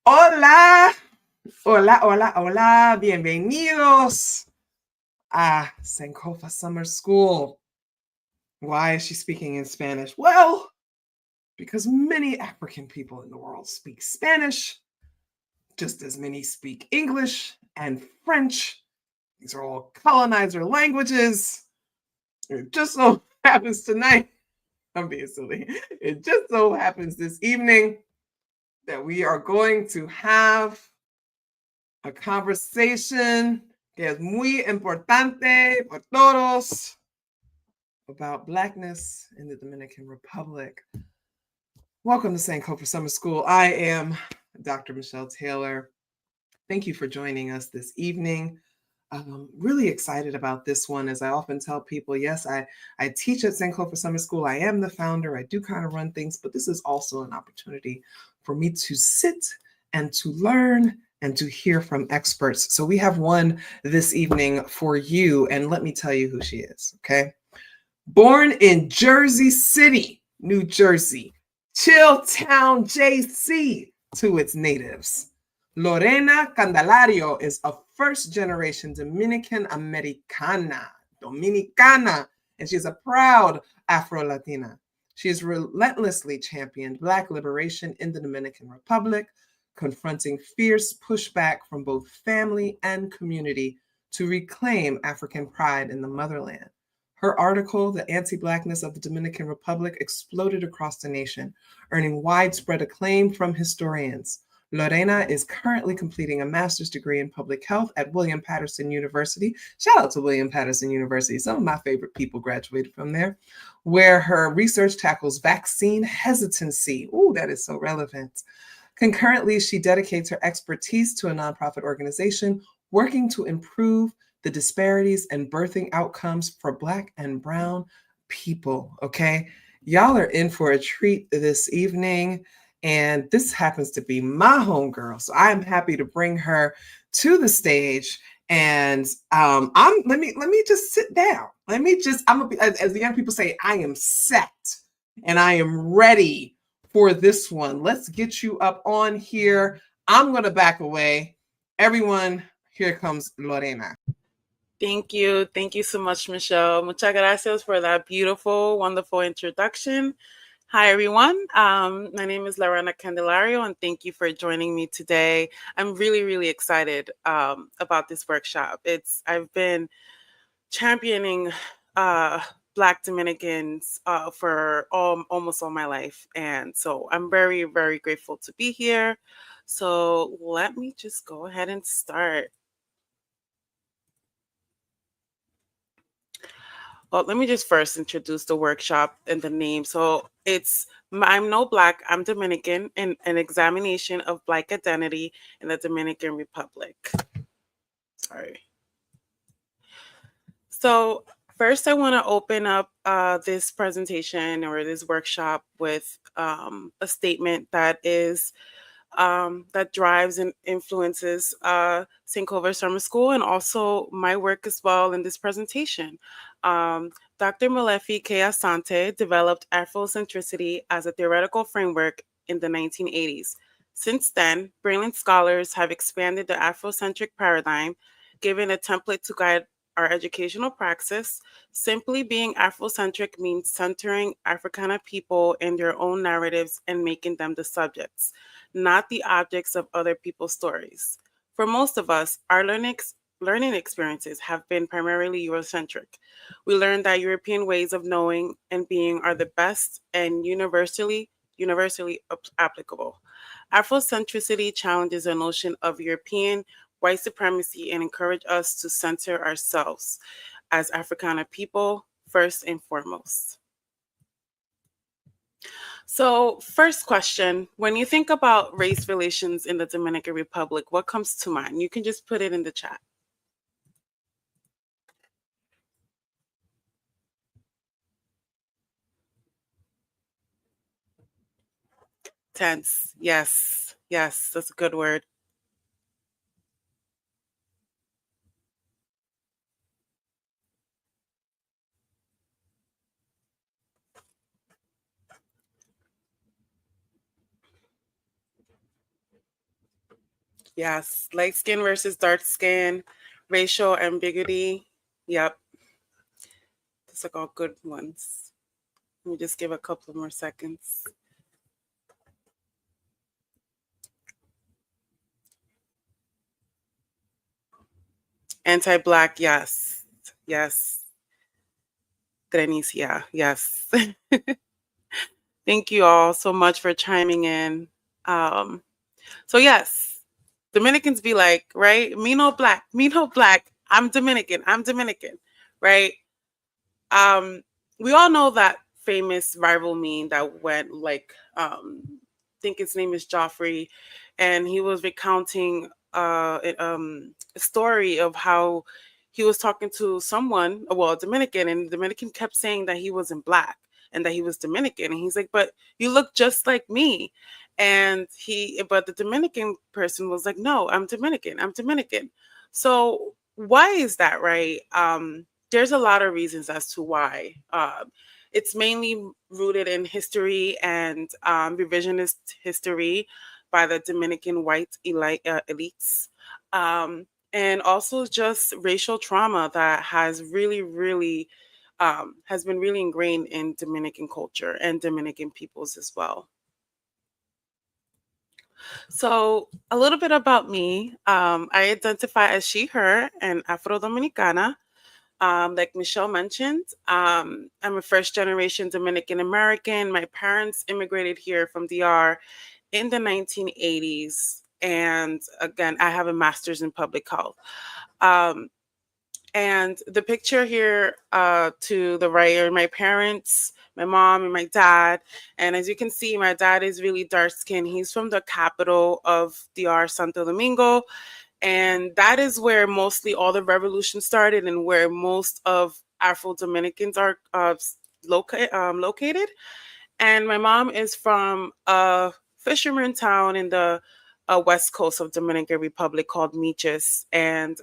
Hola, hola, hola, hola. Bienvenidos a Sankofa Summer School. Why is she speaking in Spanish? Well, because many African people in the world speak Spanish, just as many speak English and French. These are all colonizer languages. It just so happens tonight, I'm being silly. It just so happens this evening that we are going to have a conversation que es muy importante por todos about Blackness in the Dominican Republic. Welcome to Sankofa Summer School. I am Dr. Michelle Taylor. Thank you for joining us this evening. I'm really excited about this one. As I often tell people, yes, I teach at Sankofa Summer School. I am the founder. I do kind of run things, but this is also an opportunity for me to sit and to learn and to hear from experts. So we have one this evening for you, and let me tell you who she is, okay? Born in Jersey City, New Jersey, Chilltown, JC to its natives. Lorena Candelario is a first-generation Dominican Americana, Dominicana, and she's a proud Afro-Latina. She has relentlessly championed Black liberation in the Dominican Republic, confronting fierce pushback from both family and community to reclaim African pride in the motherland. Her article, The Anti-Blackness of the Dominican Republic, exploded across the nation, earning widespread acclaim from historians. Lorena is currently completing a master's degree in public health at William Patterson University. Shout out to William Patterson University. Some of my favorite people graduated from there, where her research tackles vaccine hesitancy. Ooh, that is so relevant. Concurrently, she dedicates her expertise to a nonprofit organization working to improve the disparities and birthing outcomes for Black and Brown people, okay? Y'all are in for a treat this evening, and this happens to be my homegirl, so I'm happy to bring her to the stage. And let me just sit down. I'm gonna be, as the young people say, I am set and I am ready for this one. Let's get you up on here. I'm gonna back away. Everyone, here comes Lorena. Thank you. Thank you so much, Michelle. Muchas gracias for that beautiful, wonderful introduction. Hi, everyone. My name is Lorena Candelario, and thank you for joining me today. I'm really, really excited about this workshop. I've been championing Black Dominicans for almost all my life, and so I'm very, very grateful to be here. So let me just go ahead and start. Well, let me just first introduce the workshop and the name. So I'm no Black, I'm Dominican, and an examination of Black identity in the Dominican Republic. Sorry. So first, I want to open up this presentation or this workshop with a statement that drives and influences Sankofa Summer School and also my work as well in this presentation. Dr. Molefi K. Asante developed Afrocentricity as a theoretical framework in the 1980s. Since then, brilliant scholars have expanded the Afrocentric paradigm, giving a template to guide our educational praxis. Simply being Afrocentric means centering Africana people in their own narratives and making them the subjects, not the objects of other people's stories. For most of us, our learning experiences have been primarily Eurocentric. We learned that European ways of knowing and being are the best and universally applicable. Afrocentricity challenges the notion of European white supremacy and encourage us to center ourselves as Africana people first and foremost. So, first question, when you think about race relations in the Dominican Republic, what comes to mind? You can just put it in the chat. Tense. Yes. Yes, that's a good word. Yes. Light skin versus dark skin, racial ambiguity. Yep. Those are all good ones. Let me just give a couple more seconds. Anti-Black, yes. Yes. Trenicia, yes. Thank you all so much for chiming in. Um, so yes, Dominicans be like, right? Me no black, me no black. I'm Dominican, right? Um, we all know that famous rival meme that went like, I think his name is Joffrey, and he was recounting a story of how he was talking to someone, well, a Dominican, and the Dominican kept saying that he wasn't black and that he was Dominican, and he's like, but you look just like me. But the Dominican person was like, no, I'm Dominican. So why is that, right? There's a lot of reasons as to why. It's mainly rooted in history and revisionist history by the Dominican white elites. And also just racial trauma that has has been really ingrained in Dominican culture and Dominican peoples as well. So, a little bit about me. I identify as she, her, and Afro-Dominicana. Like Michelle mentioned, I'm a first generation Dominican American. My parents immigrated here from DR in the 1980s. And again, I have a master's in public health. Um, and the picture here to the right are my parents, my mom, and my dad. And as you can see, my dad is really dark skinned. He's from the capital of DR, Santo Domingo. And that is where mostly all the revolution started and where most of Afro-Dominicans are located. And my mom is from a fisherman town in the west coast of Dominican Republic called Miches. And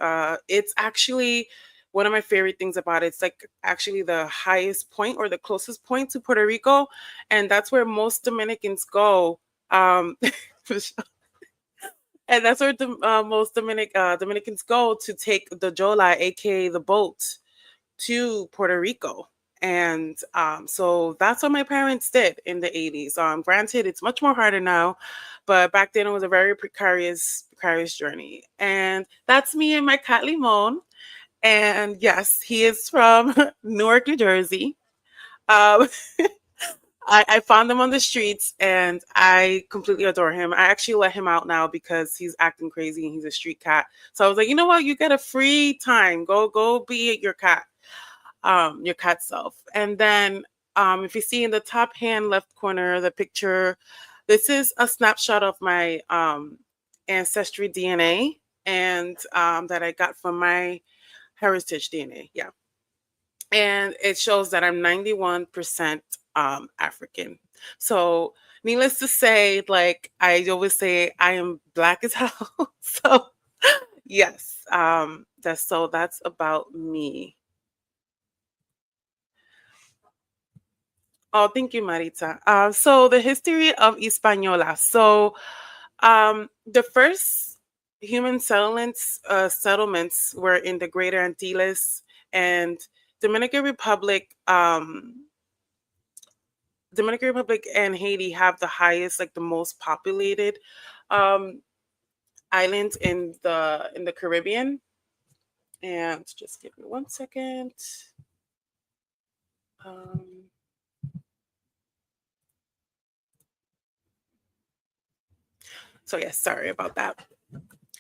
it's actually one of my favorite things about it. It's like actually the highest point or the closest point to Puerto Rico. And that's where most Dominicans go. And that's where the most Dominicans go to take the jola, aka the boat, to Puerto Rico. And so that's what my parents did in the 80s. Granted, it's much more harder now, but back then it was a very precarious journey. And that's me and my cat Limon. And yes, he is from Newark, New Jersey. Um, I found him on the streets and I completely adore him. I actually let him out now because he's acting crazy and he's a street cat. So I was like, you know what? You get a free time. Go be your cat self. And then if you see in the top hand left corner, the picture, this is a snapshot of my ancestry DNA and that I got from my heritage DNA. Yeah. And it shows that I'm 91% African. So, needless to say, like I always say, I am black as hell. So, yes, that's about me. Oh, thank you, Marita. So, the history of Hispaniola. So, the first human settlements were in the Greater Antilles and Dominican Republic. Dominican Republic and Haiti have the highest, like the most populated um, islands in the Caribbean. And just give me 1 second. Um, so yes, sorry about that.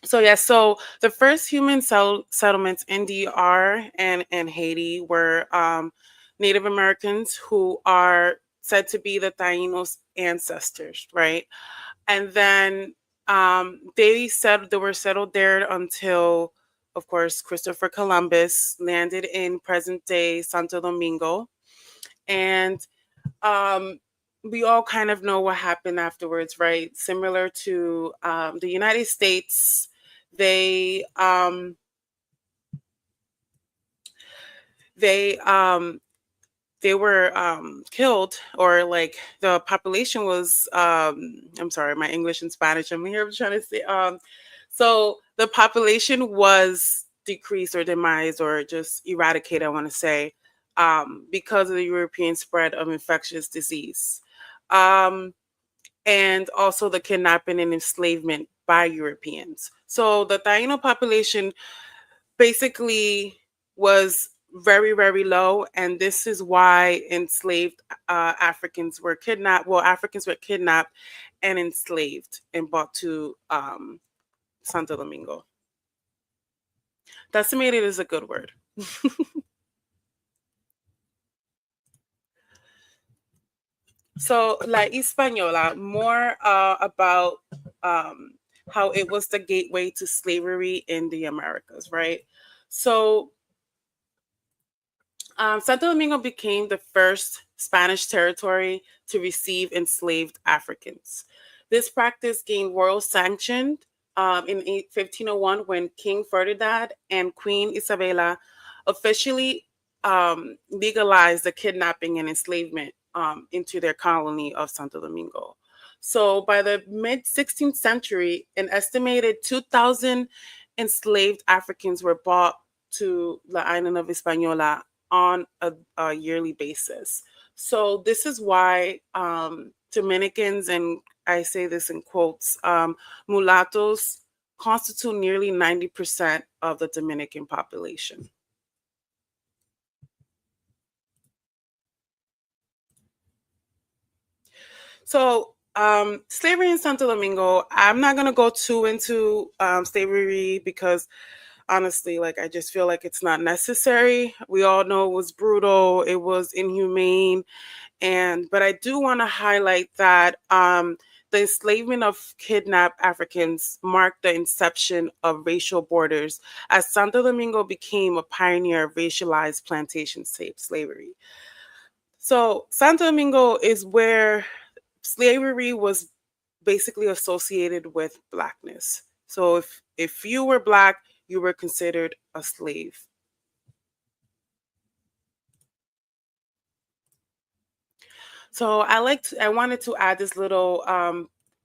So yes, so the first human settlements in DR and Haiti were Native Americans who are said to be the Taínos ancestors, right? And then they were settled there until, of course, Christopher Columbus landed in present day Santo Domingo. And um, we all kind of know what happened afterwards, right? Similar to the United States, they um, they um, they were killed, or like the population was. I'm sorry, my English and Spanish. I'm here trying to say. So the population was decreased or demised or just eradicated, I want to say, because of the European spread of infectious disease. Um, and also the kidnapping and enslavement by Europeans. So the Taino population basically was very, very low. And this is why enslaved Africans were kidnapped. Well, Africans were kidnapped and enslaved and brought to Santo Domingo. Decimated is a good word. So, La Hispaniola, more about how it was the gateway to slavery in the Americas, right? So, Santo Domingo became the first Spanish territory to receive enslaved Africans. This practice gained royal sanction in 1501 when King Ferdinand and Queen Isabella officially legalized the kidnapping and enslavement into their colony of Santo Domingo. So by the mid 16th century, an estimated 2,000 enslaved Africans were brought to the island of Hispaniola on a yearly basis. So this is why Dominicans, and I say this in quotes, mulattoes constitute nearly 90% of the Dominican population. So slavery in Santo Domingo, I'm not going to go too into slavery because honestly, like I just feel like it's not necessary. We all know it was brutal, it was inhumane, but I do want to highlight that the enslavement of kidnapped Africans marked the inception of racial borders as Santo Domingo became a pioneer of racialized plantation slavery. So Santo Domingo is where slavery was basically associated with blackness. So if you were black, you were considered a slave. So I wanted to add this little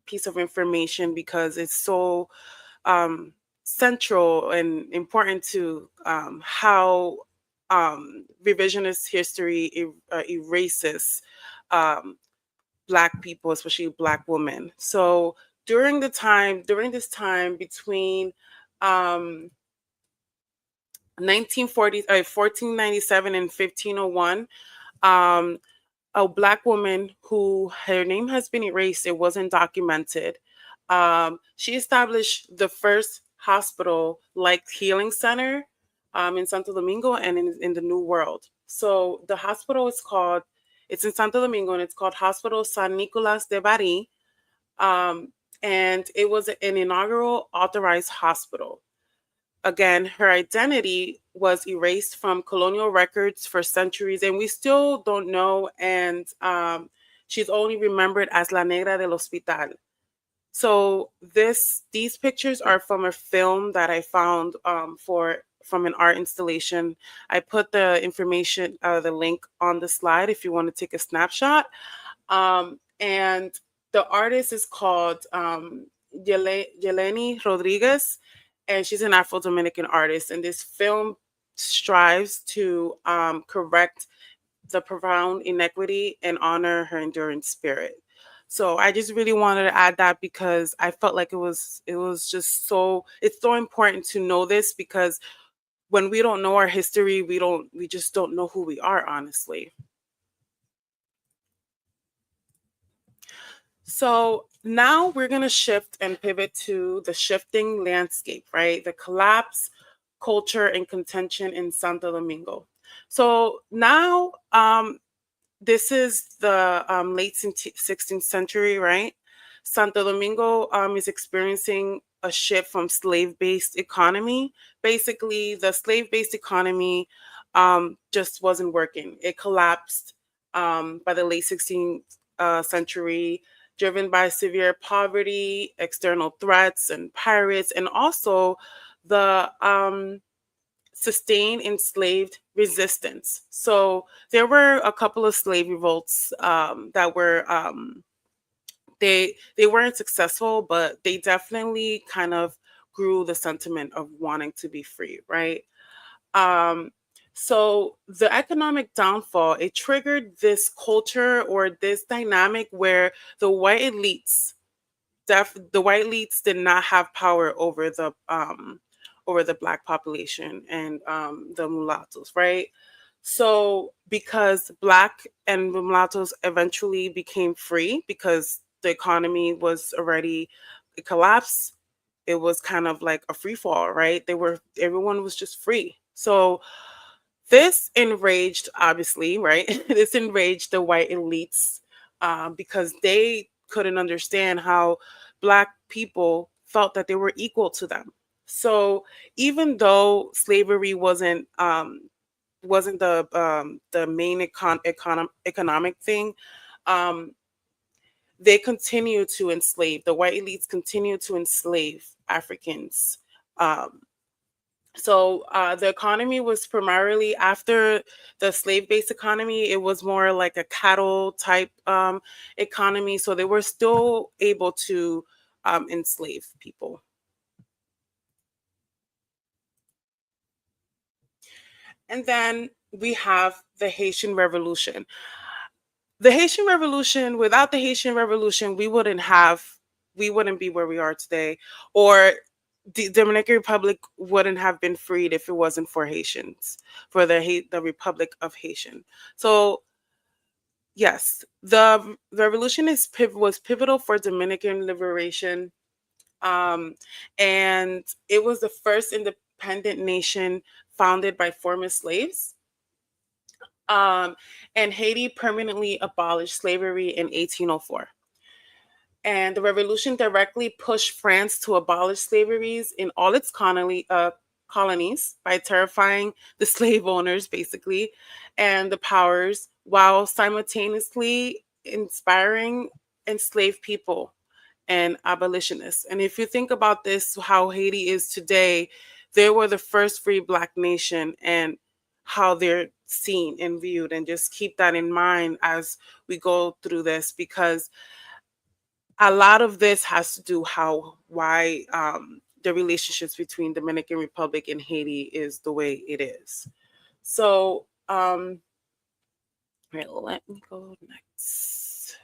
piece of information because it's so central and important to how revisionist history erases Black people, especially Black women. So during this time between 1497 and 1501, a Black woman who her name has been erased, it wasn't documented. She established the first hospital like healing center in Santo Domingo and in the New World. So the hospital it's in Santo Domingo and it's called Hospital San Nicolas de Bari. And it was an inaugural authorized hospital. Again, her identity was erased from colonial records for centuries, and we still don't know. And she's only remembered as La Negra del Hospital. So these pictures are from a film that I found from an art installation. I put the information, the link on the slide if you want to take a snapshot. And the artist is called Yeleni Rodriguez, and she's an Afro-Dominican artist. And this film strives to correct the profound inequity and honor her enduring spirit. So I just really wanted to add that because I felt like it's so important to know this, because when we don't know our history, we just don't know who we are, honestly. So now we're going to shift and pivot to the shifting landscape, right? The collapse, culture, and contention in Santo Domingo. So now this is the late 16th century, right? Santo Domingo is experiencing a shift from slave-based economy. Basically, the slave-based economy just wasn't working. It collapsed by the late 16th century, driven by severe poverty, external threats, and pirates, and also the sustained enslaved resistance. So there were a couple of slave revolts that were they weren't successful, but they definitely kind of grew the sentiment of wanting to be free, right? So the economic downfall, it triggered this culture or this dynamic where the white elites, the white elites did not have power over the black population and the mulattoes, right? So because black and mulattoes eventually became free because the economy was already, it collapsed. It was kind of like a free fall, right? Everyone was just free. So this enraged, obviously, right? This enraged the white elites because they couldn't understand how black people felt that they were equal to them. So even though slavery wasn't the main economic thing, um, they continue to enslave. The white elites continue to enslave Africans. Um, so the economy was primarily after the slave-based economy. It was more like a cattle type economy. So they were still able to enslave people. And then we have the Haitian Revolution. The Haitian Revolution, without the Haitian Revolution, we wouldn't be where we are today, or the Dominican Republic wouldn't have been freed if it wasn't for Haitians, for the Republic of Haitian. So yes, the revolution was pivotal for Dominican liberation, um, and it was the first independent nation founded by former slaves. Um, and Haiti permanently abolished slavery in 1804. And the revolution directly pushed France to abolish slavery in all its colonies by terrifying the slave owners, basically, and the powers, while simultaneously inspiring enslaved people and abolitionists. And if you think about this, how Haiti is today, they were the first free Black nation, and how they're seen and viewed. And just keep that in mind as we go through this, because a lot of this has to do why the relationships between Dominican Republic and Haiti is the way it is. So right, let me go next.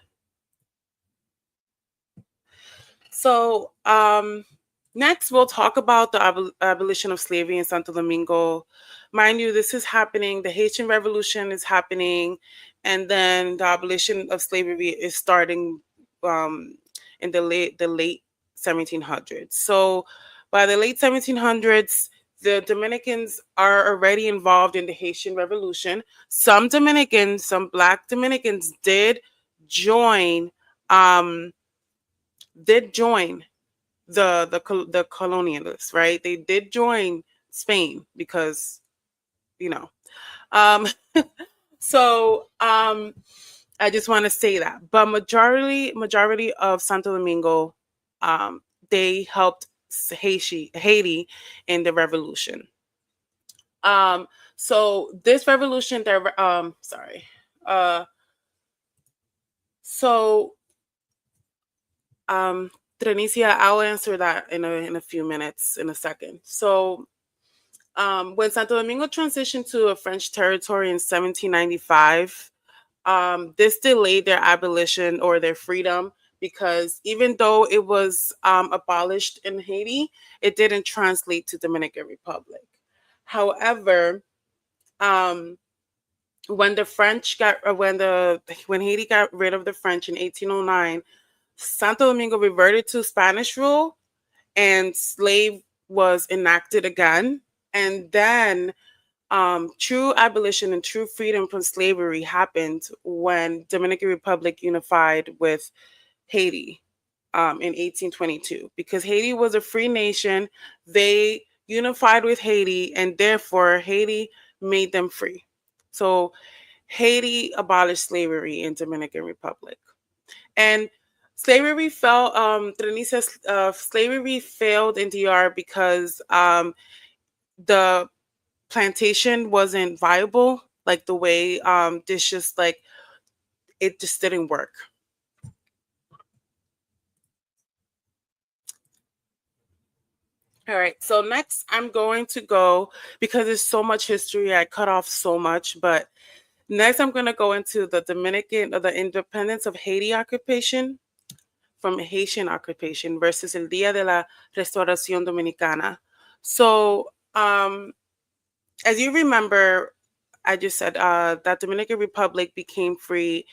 So next we'll talk about the abolition of slavery in Santo Domingo. Mind you, this is happening, the Haitian Revolution is happening, and then the abolition of slavery is starting in the late 1700s. So by the late 1700s, the Dominicans are already involved in the Haitian Revolution. Some Black Dominicans join um, did join the colonialists, right? They did join Spain because, you know. Um, so I just want to say that. But majority of Santo Domingo, they helped Haiti in the revolution. So this revolution, sorry. So Trinicia, I'll answer that in a few minutes, in a second. So when Santo Domingo transitioned to a French territory in 1795, this delayed their abolition or their freedom, because even though it was abolished in Haiti, it didn't translate to Dominican Republic. However, um, when the French got when Haiti got rid of the French in 1809, Santo Domingo reverted to Spanish rule, and slave was enacted again. And then true abolition and true freedom from slavery happened when Dominican Republic unified with Haiti in 1822. Because Haiti was a free nation, they unified with Haiti, and therefore Haiti made them free. So Haiti abolished slavery in Dominican Republic. And slavery fell. Slavery failed in DR because the plantation wasn't viable, like the way this just like it just didn't work. All right. So next, I'm going to go, because there's so much history. I cut off so much, but next I'm going to go into the Dominican or the independence of Haiti occupation from Haitian occupation versus el Día de la Restauración Dominicana. So, as you remember, I just said that Dominican Republic became free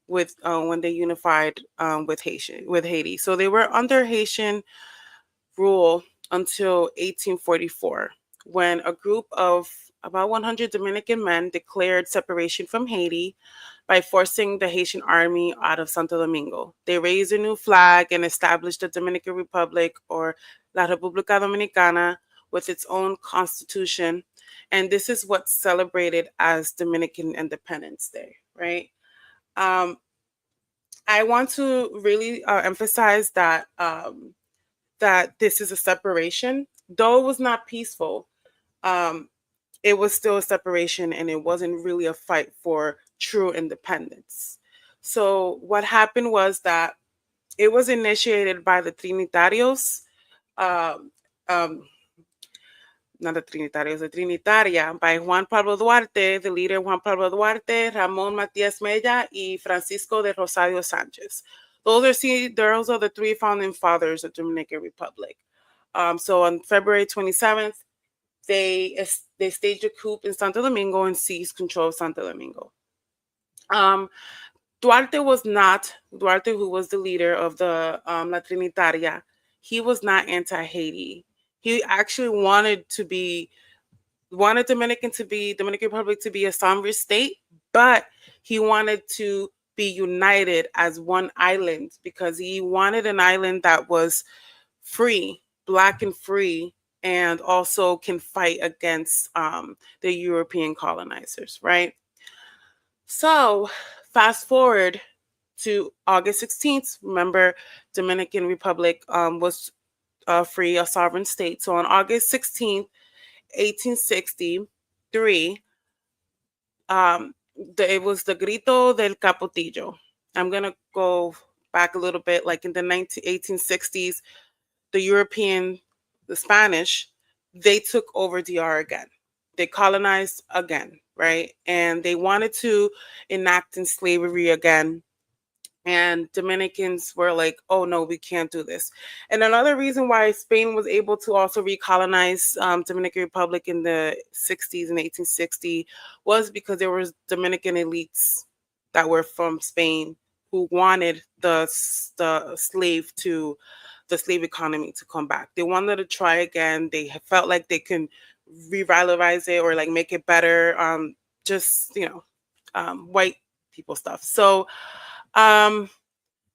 with when they unified with Haiti. So they were under Haitian rule until 1844, when a group of about 100 Dominican men declared separation from Haiti by forcing the Haitian army out of Santo Domingo. They raised a new flag and established the Dominican Republic, or La República Dominicana, with its own constitution. And this is what's celebrated as Dominican Independence Day, right? I want to really emphasize that that this is a separation, though it was not peaceful. Um, it was still a separation, and it wasn't really a fight for true independence. So what happened was that it was initiated by the Trinitarios, um, um, not the Trinitarios, the Trinitaria, by Juan Pablo Duarte, the leader Juan Pablo Duarte, Ramon Matias Mella, y Francisco de Rosario Sanchez. Those are the three founding fathers of the Dominican Republic. So on February 27th, they staged a coup in Santo Domingo and seized control of Santo Domingo. Duarte, who was the leader of the La Trinitaria, he was not anti-Haiti. He actually wanted Dominican Republic to be a sovereign state, but he wanted to be united as one island, because he wanted an island that was free, black and free, and also can fight against the European colonizers, right? So fast forward to August 16th. Remember, Dominican Republic was free, a sovereign state. So on August 16th, 1863, it was the Grito del Capotillo. I'm going to go back a little bit. Like in the 1860s, the Spanish, they took over DR again. They colonized again, right? And they wanted to enact in slavery again. And Dominicans were like, oh no, we can't do this. And another reason why Spain was able to also recolonize Dominican Republic in the 60s and 1860 was because there was Dominican elites that were from Spain who wanted the slave economy to come back. They wanted to try again. They felt like they can revitalize it or like make it better. Just white people stuff. So on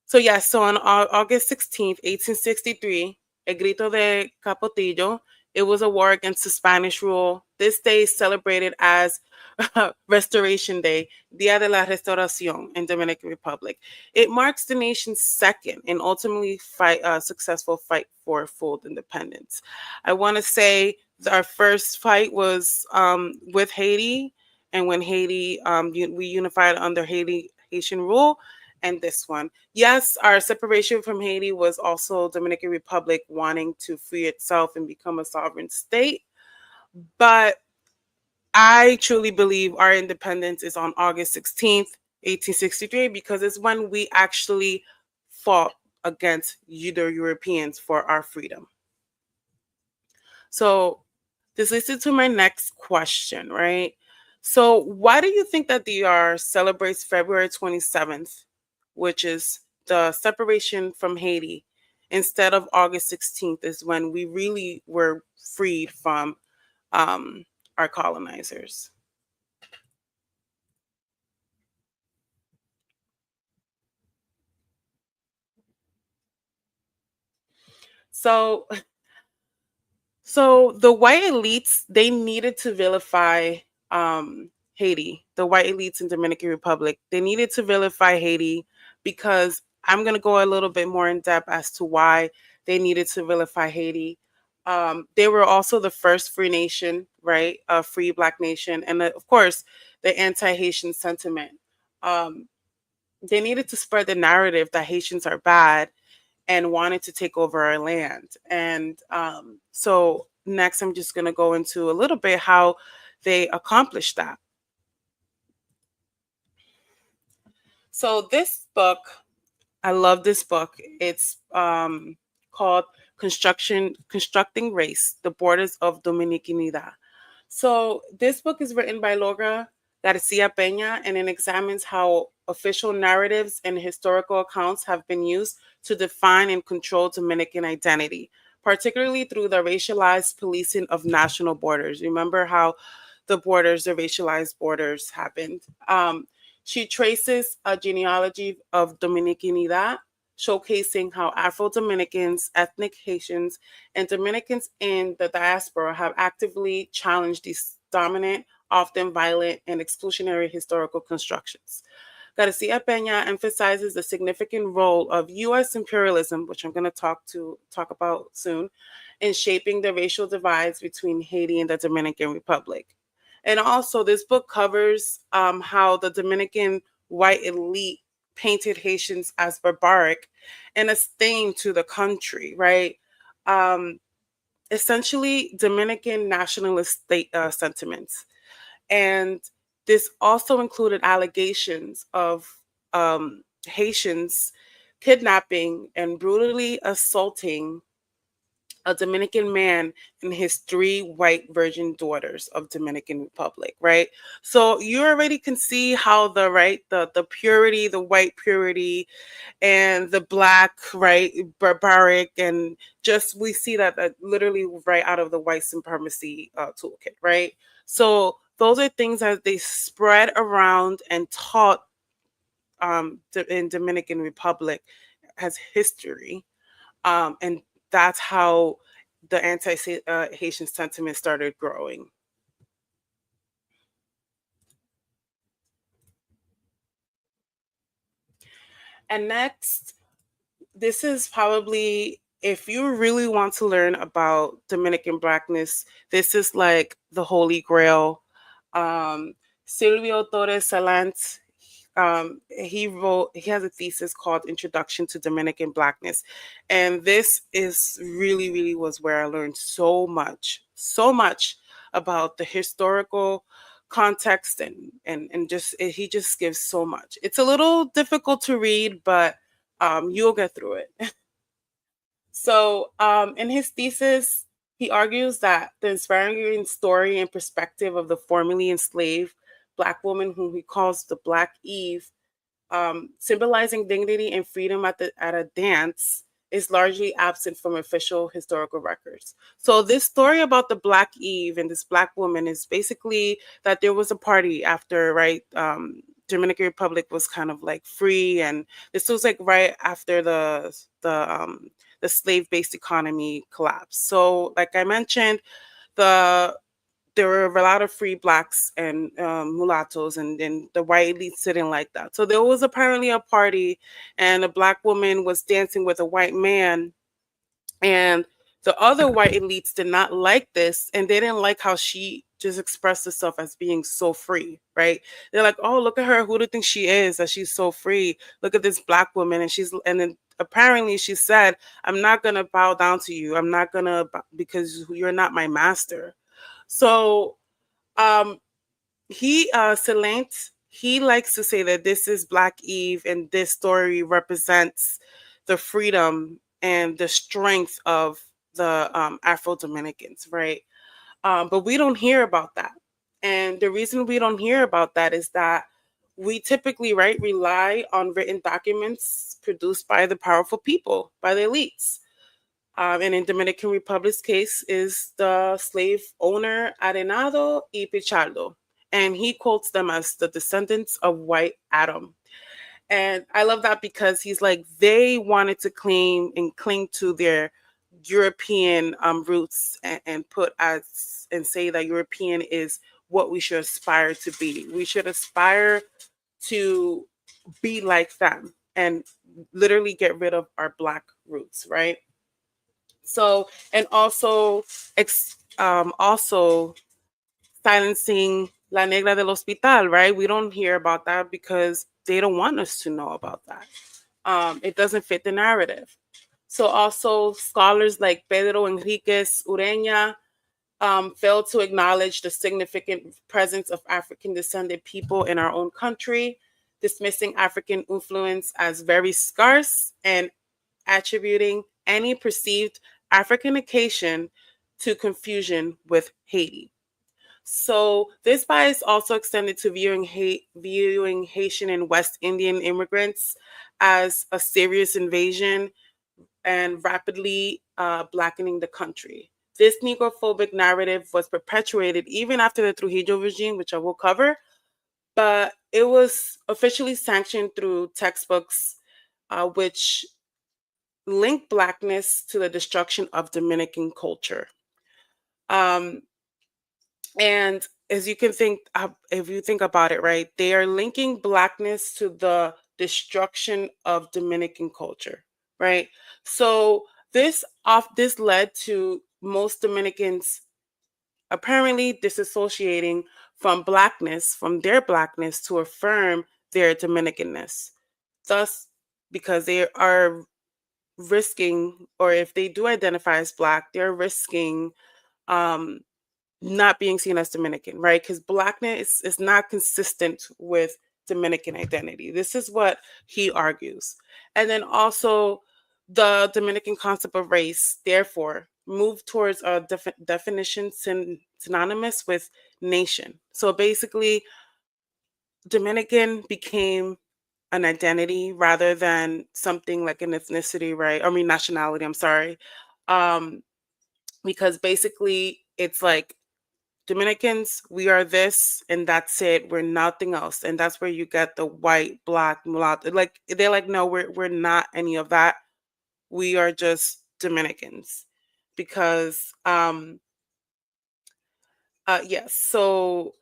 August 16th, 1863, El Grito de Capotillo, it was a war against the Spanish rule. This day is celebrated as Restoration Day, Día de la Restauración in Dominican Republic. It marks the nation's second and ultimately successful fight for full independence. I want to say our first fight was with Haiti, and when Haiti, we unified under Haitian rule. And this one. Yes, our separation from Haiti was also Dominican Republic wanting to free itself and become a sovereign state. But I truly believe our independence is on August 16th, 1863, because it's when we actually fought against the Europeans for our freedom. So this leads to my next question, right? So why do you think that DR celebrates February 27th, which is the separation from Haiti, instead of August 16th is when we really were freed from our colonizers? So the white elites, they needed to vilify Haiti. The white elites in Dominican Republic, they needed to vilify Haiti because I'm going to go a little bit more in depth as to why they needed to vilify Haiti. They were also the first free nation, right? A free Black nation. And of course, the anti-Haitian sentiment. They needed to spread the narrative that Haitians are bad. and wanted to take over our land. And so next, I'm just going to go into a little bit how they accomplished that. So this book, I love this book. It's called Constructing Race, The Borders of Dominicanidad. So this book is written by Laura Garcia Peña, and it examines how official narratives and historical accounts have been used to define and control Dominican identity, particularly through the racialized policing of national borders. Remember how the racialized borders happened. She traces a genealogy of Dominicanidad, showcasing how Afro-Dominicans, ethnic Haitians, and Dominicans in the diaspora have actively challenged these dominant, often violent, and exclusionary historical constructions. Garcia Peña emphasizes the significant role of U.S. imperialism, which I'm going to talk about soon, in shaping the racial divides between Haiti and the Dominican Republic. And also, this book covers how the Dominican white elite painted Haitians as barbaric and a stain to the country, right? Essentially, Dominican nationalist sentiments. And this also included allegations of Haitians kidnapping and brutally assaulting a Dominican man and his 3 white virgin daughters of Dominican Republic, right? So you already can see how the purity, the white purity, and the black, right, barbaric, and just we see that literally right out of the white supremacy toolkit, right? So those are things that they spread around and taught in Dominican Republic as history, and that's how the anti-Haitian sentiment started growing. And next, this is probably, if you really want to learn about Dominican Blackness, this is like the holy grail. Silvio Torres Salant, he has a thesis called Introduction to Dominican Blackness. And this is really was where I learned so much about the historical context, and just he just gives so much. It's a little difficult to read, but you'll get through it. So in his thesis, he argues that the inspiring story and perspective of the formerly enslaved Black woman, whom he calls the Black Eve, symbolizing dignity and freedom at a dance, is largely absent from official historical records. So this story about the Black Eve and this Black woman is basically that there was a party after, right? Dominican Republic was kind of like free, and this was like right after the slave-based economy collapsed. So, like I mentioned, there were a lot of free Blacks and mulattoes, and the white elites didn't like that. So there was apparently a party, and a Black woman was dancing with a white man, and the other white elites did not like this, and they didn't like how she just expressed herself as being so free, right? They're like, oh, look at her. Who do you think she is, that she's so free? Look at this Black woman. And then apparently she said, I'm not going to bow down to you. I'm not going to, because you're not my master. So Salant, he likes to say that this is Black Eve, and this story represents the freedom and the strength of the Afro-Dominicans, right? But we don't hear about that. And the reason we don't hear about that is that we typically, right, rely on written documents produced by the powerful people, by the elites. And in Dominican Republic's case is the slave owner Arenado y Pichardo. And he quotes them as the descendants of white Adam. And I love that because he's like, they wanted to claim and cling to their European roots, and say that European is what we should aspire to be. We should aspire to be like them and literally get rid of our Black roots, right? So, and also silencing La Negra del Hospital, right? We don't hear about that because they don't want us to know about that. It doesn't fit the narrative. So also scholars like Pedro Enriquez Ureña failed to acknowledge the significant presence of African descended people in our own country, dismissing African influence as very scarce and attributing any perceived Africanication to confusion with Haiti. So this bias also extended to viewing Haitian and West Indian immigrants as a serious invasion and rapidly blackening the country. This negrophobic narrative was perpetuated even after the Trujillo regime, which I will cover, but it was officially sanctioned through textbooks which link Blackness to the destruction of Dominican culture. Um, and as you can think, if you think about it, right, they are linking Blackness to the destruction of Dominican culture, right? So this led to most Dominicans apparently disassociating from their Blackness to affirm their Dominicanness. Thus, because they are risking, or if they do identify as Black, they're risking um, not being seen as Dominican, right? Because Blackness is not consistent with Dominican identity. This is what he argues. And then also, the Dominican concept of race, therefore, moved towards a definition synonymous with nation. So basically, Dominican became an identity rather than something like an ethnicity, right? I mean, nationality, I'm sorry. Um, because basically, it's like Dominicans, we are this and that's it. We're nothing else. And that's where you get the white, black, mulatto. Like they're like, no, we're not any of that. We are just Dominicans. Because yes, so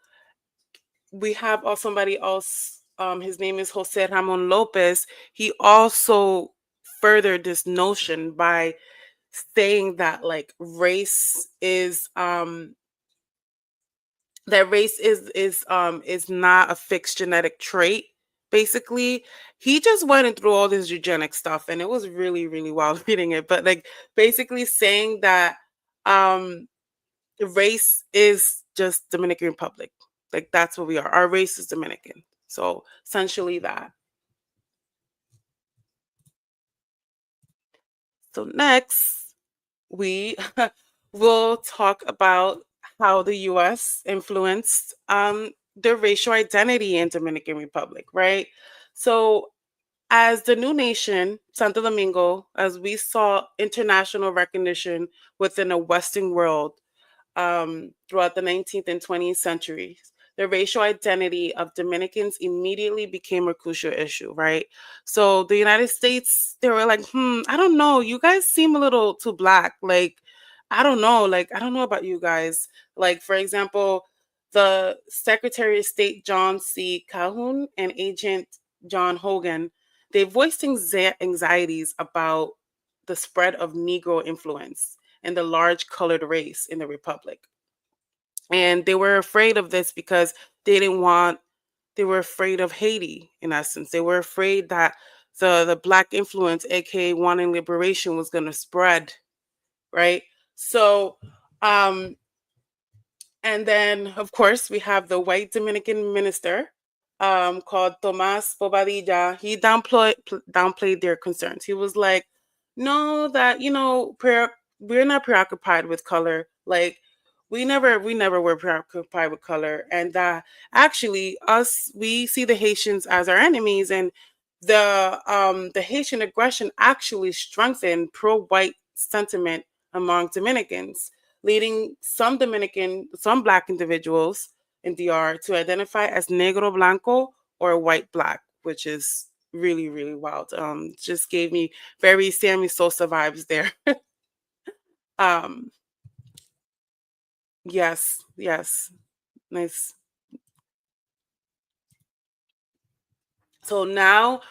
we have somebody else, his name is Jose Ramon Lopez. He also furthered this notion by saying that like race is not a fixed genetic trait. Basically, he just went through all this eugenic stuff, and it was really, really wild reading it. But like, basically saying that um, race is just Dominican Republic. Like that's what we are. Our race is Dominican. So essentially that. So next, we will talk about how the U.S. influenced the racial identity in Dominican Republic, right? So, as the new nation, Santo Domingo, as we saw international recognition within a Western world throughout the 19th and 20th centuries, the racial identity of Dominicans immediately became a crucial issue, right? So the United States, they were like, I don't know, you guys seem a little too black. I don't know about you guys. Like, for example, the Secretary of State John C. Calhoun and Agent John Hogan, they voiced anxieties about the spread of Negro influence and the large colored race in the Republic. And they were afraid of this because they didn't want, they were afraid of Haiti, in essence. They were afraid that the Black influence, aka wanting liberation, was going to spread, right? So, um, and then, of course, we have the white Dominican minister called Tomas Bobadilla. He downplayed their concerns. He was like, no, that, we're not preoccupied with color. Like, we never were preoccupied with color. And that actually, we see the Haitians as our enemies. And the Haitian aggression actually strengthened pro-white sentiment among Dominicans, leading some Black individuals in DR to identify as negro blanco or white Black, which is really, really wild. Just gave me very Sammy Sosa vibes there. um, yes, yes, nice. So now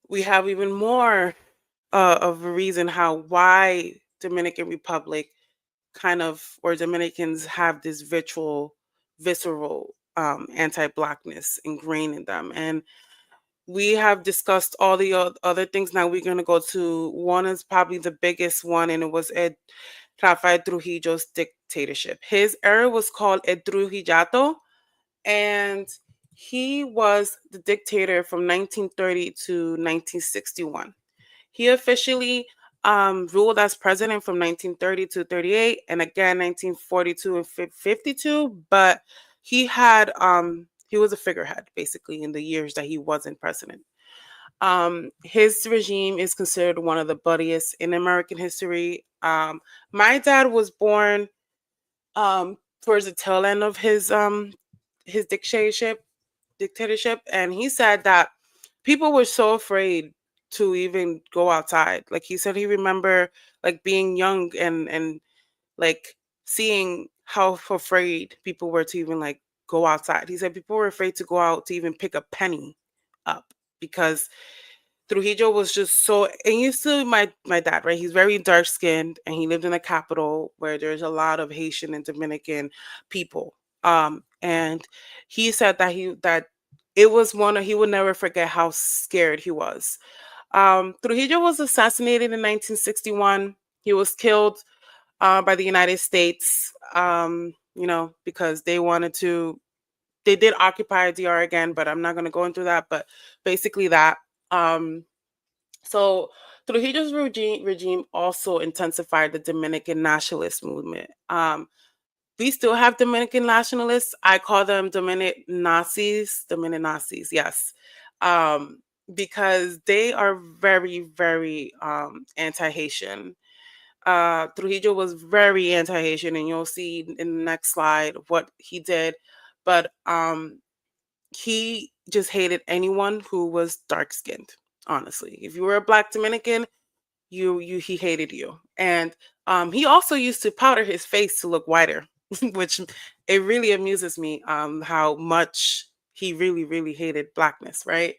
we have even more of a reason why Dominican Republic kind of, or Dominicans have this visceral anti-blackness ingrained in them. And we have discussed all the other things. Now we're going to go to one is probably the biggest one, and it was Rafael Trujillo's dictatorship. His era was called El Trujillato, and he was the dictator from 1930 to 1961. He officially ruled as president from 1930 to 38, and again 1942 and 52. But he was a figurehead basically in the years that he wasn't president. His regime is considered one of the bloodiest in American history. My dad was born towards the tail end of his dictatorship, and he said that people were so afraid to even go outside. Like he said, he remember like being young and like seeing how afraid people were to even like go outside. He said people were afraid to go out to even pick a penny up because Trujillo was just so, and you see my dad, right? He's very dark skinned, and he lived in the capital where there's a lot of Haitian and Dominican people. And he said that it was he would never forget how scared he was. Trujillo was assassinated in 1961. He was killed by the United States. Because they did occupy DR again, but I'm not going to go into that. But basically that. So Trujillo's regime also intensified the Dominican Nationalist movement. We still have Dominican nationalists. I call them Dominican Nazis. Dominican Nazis, yes, because they are very, very anti-Haitian. Trujillo was very anti-Haitian, and you'll see in the next slide what he did. But he just hated anyone who was dark-skinned. Honestly, if you were a Black Dominican, he hated you. And he also used to powder his face to look whiter, which it really amuses me how much he really, really hated Blackness, right?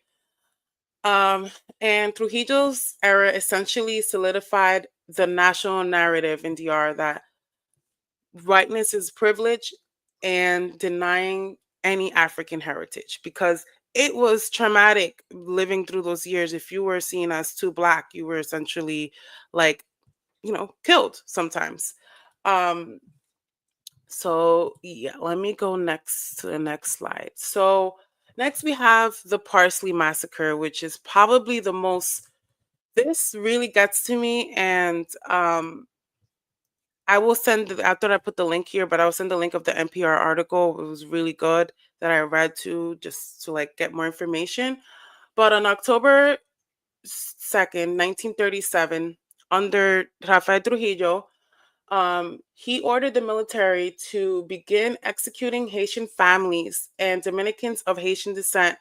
And Trujillo's era essentially solidified the national narrative in DR that whiteness is privilege and denying any African heritage, because it was traumatic living through those years. If you were seen as too Black, you were essentially like, killed sometimes. So yeah, let me go next to the next slide. So next we have the Parsley Massacre, which is probably this really gets to me. And I will after I put the link here, but I will send the link of the NPR article. It was really good that I read just to like get more information. But on October 2nd, 1937, under Rafael Trujillo, he ordered the military to begin executing Haitian families and Dominicans of Haitian descent,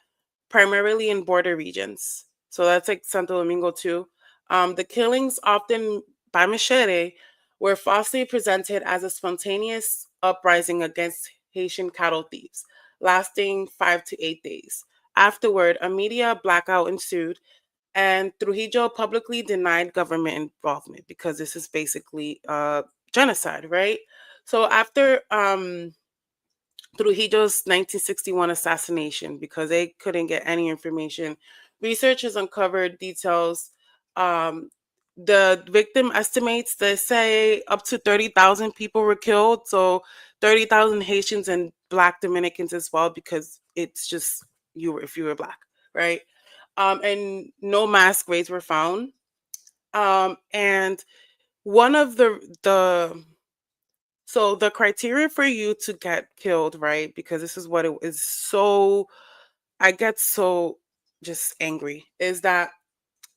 primarily in border regions. So that's like Santo Domingo too. The killings, often by machete, were falsely presented as a spontaneous uprising against Haitian cattle thieves, lasting 5 to 8 days. Afterward, a media blackout ensued, and Trujillo publicly denied government involvement because this is basically genocide, right? So after Trujillo's 1961 assassination, because they couldn't get any information, researchers uncovered details. The victim estimates that say up to 30,000 people were killed. So 30,000 Haitians and Black Dominicans as well, because it's just if you were Black, right? And no mass graves were found. And one of the so the criteria for you to get killed, right? Because this is what it is. So I get so just angry is that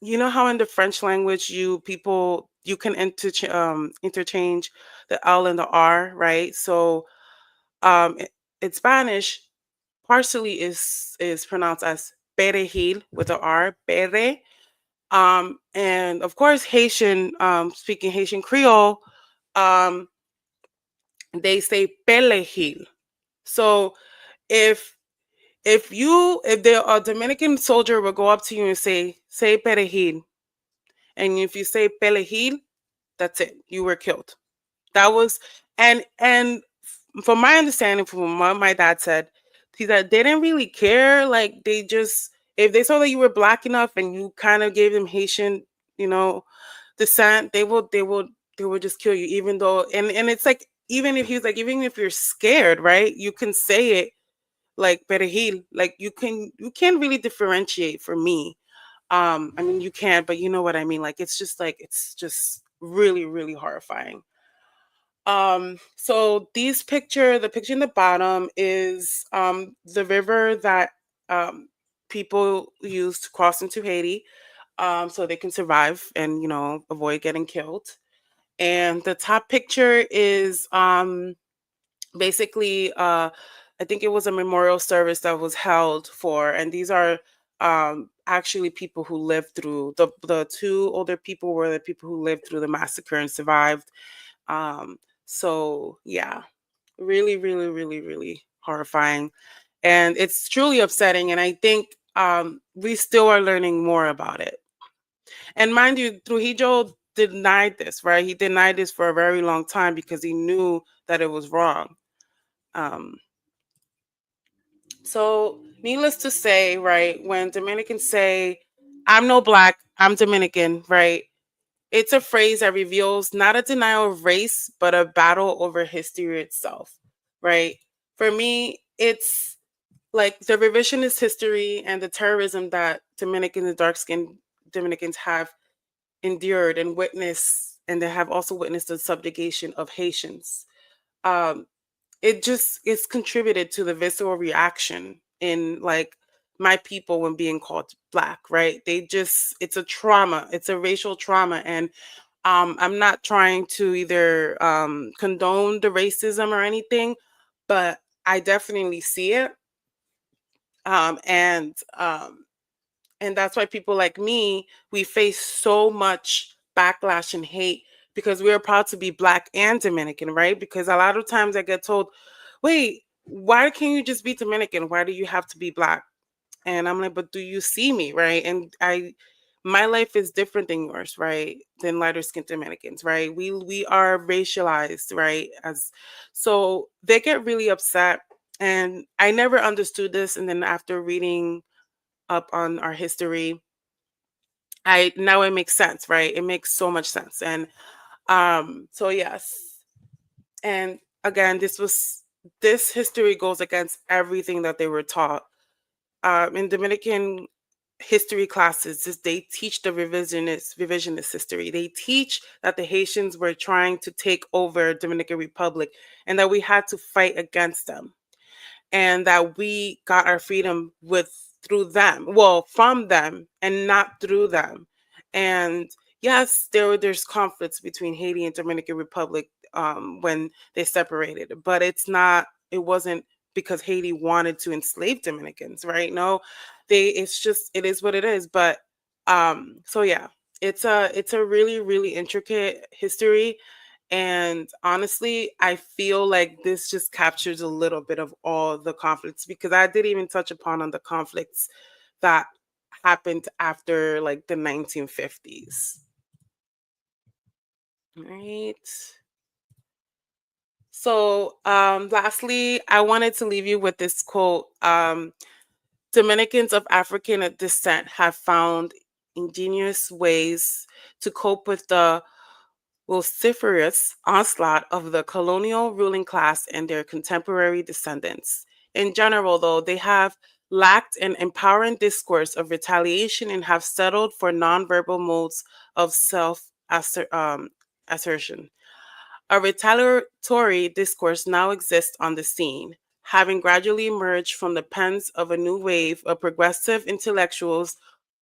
how in the French language you can interchange the L and the R, right? So in Spanish, parsley is pronounced as perejil with a R, pere. And of course, Haitian, speaking Haitian Creole, um, they say pelejil. So if if the a Dominican soldier will go up to you and say perejil, and if you say pelejil, that's it, you were killed. That was and from my understanding, from what my dad said, he said they didn't really care. Like they just, if they saw that you were Black enough and you kind of gave them Haitian, descent, they will just kill you. Even though, and it's like, even if he's like, even if you're scared, right? You can say it like perejil, like you can't really differentiate for me. I mean, you can, but you know what I mean. Like, it's just really, really horrifying. So the picture in the bottom is the river that people use to cross into Haiti, so they can survive and avoid getting killed. And the top picture is basically, I think it was a memorial service that was held for, and these are actually people who lived through the two older people were the people who lived through the massacre and survived. um so yeah, really, really, really, really horrifying, and it's truly upsetting, and I think we still are learning more about it. And mind you, Trujillo denied this, right? He denied this for a very long time because he knew that it was wrong. um So, needless to say, right, when Dominicans say, I'm no Black, I'm Dominican, right, it's a phrase that reveals not a denial of race, but a battle over history itself, right? For me, it's like the revisionist history and the terrorism that Dominicans and dark skinned Dominicans have endured and witnessed, and they have also witnessed the subjugation of Haitians. Um, it just it's contributed to the visceral reaction in like my people when being called Black, right? It's a trauma, it's a racial trauma. And I'm not trying to either condone the racism or anything, but I definitely see it. um and um and that's why people like me, we face so much backlash and hate because we are proud to be Black and Dominican, right? Because a lot of times I get told, wait, why can't you just be Dominican? Why do you have to be Black? And I'm like, but do you see me, right? And my life is different than yours, right? Than lighter skinned Dominicans, right? We are racialized, right? As so they get really upset. And I never understood this. And then after reading up on our history, I now it makes sense, right? It makes so much sense. And so yes. And again, this history goes against everything that they were taught. In Dominican history classes, they teach the revisionist history. They teach that the Haitians were trying to take over Dominican Republic and that we had to fight against them, and that we got our freedom through them, well, from them and not through them. And yes, there's conflicts between Haiti and Dominican Republic when they separated, but it wasn't because Haiti wanted to enslave Dominicans, right? No, it's just, it is what it is. But so yeah, it's a really, really intricate history. And honestly, I feel like this just captures a little bit of all the conflicts, because I didn't even touch upon on the conflicts that happened after like the 1950s. Right. So, lastly, I wanted to leave you with this quote. Dominicans of African descent have found ingenious ways to cope with the vociferous onslaught of the colonial ruling class and their contemporary descendants. In general, though, they have lacked an empowering discourse of retaliation and have settled for nonverbal modes of self assertion. A retaliatory discourse now exists on the scene, having gradually emerged from the pens of a new wave of progressive intellectuals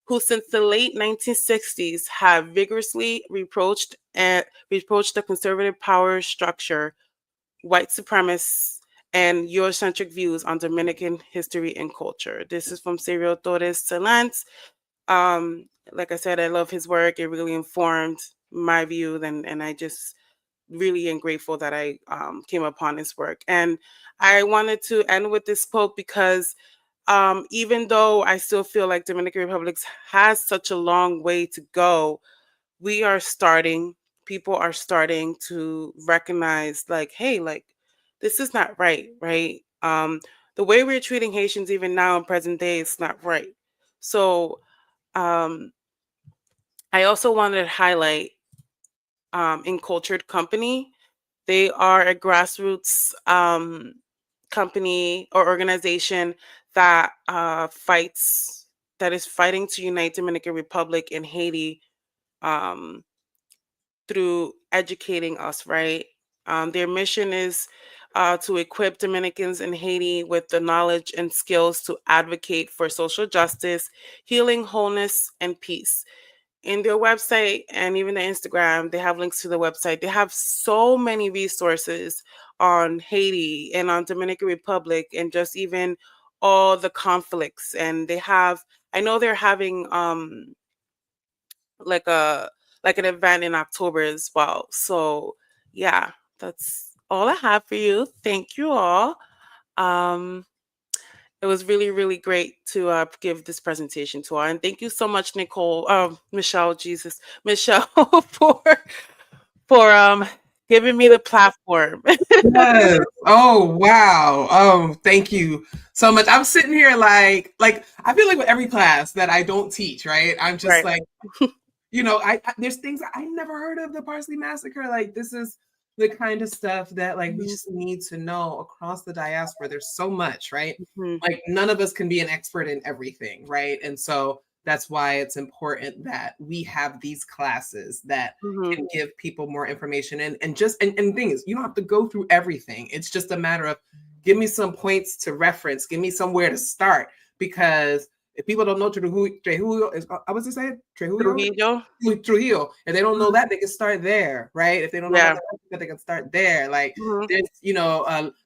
who since the late 1960s have vigorously reproached the conservative power structure, white supremacists, and Eurocentric views on Dominican history and culture. This is from Cyril Torres Talent. Like I said, I love his work. It really informed my view, and I just really am grateful that I came upon his work. And I wanted to end with this quote because even though I still feel like Dominican Republic has such a long way to go, we are starting, people are starting to recognize, like, hey, like, this is not right, right? The way we're treating Haitians even now in present day is not right. So I also wanted to highlight Encultured Company. They are a grassroots company or organization that is fighting to unite Dominican Republic and Haiti through educating us, right? Their mission is to equip Dominicans in Haiti with the knowledge and skills to advocate for social justice, healing, wholeness, and peace. In their website and even the Instagram, they have links to the website. They have so many resources on Haiti and on Dominican Republic and just even all the conflicts. And I know they're having like an event in October as well. So yeah, that's all I have for you. Thank you all. It was really, really great to give this presentation to all. And thank you so much, Michelle, Michelle, for giving me the platform. Yes. Oh wow. Thank you so much. I'm sitting here like I feel like with every class that I don't teach, right? I'm just Right. like, I there's things I never heard of the Parsley Massacre. Like this is the kind of stuff that like we just need to know across the diaspora. There's so much, right? Like none of us can be an expert in everything, right? And so that's why it's important that we have these classes that can give people more information and thing is you don't have to go through everything. It's just a matter of give me some points to reference, give me somewhere to start, because if people don't know Trujillo is, I was to say Trujillo, and they don't know that, they can start there, right? If they don't know about that, they can start there. Like there's,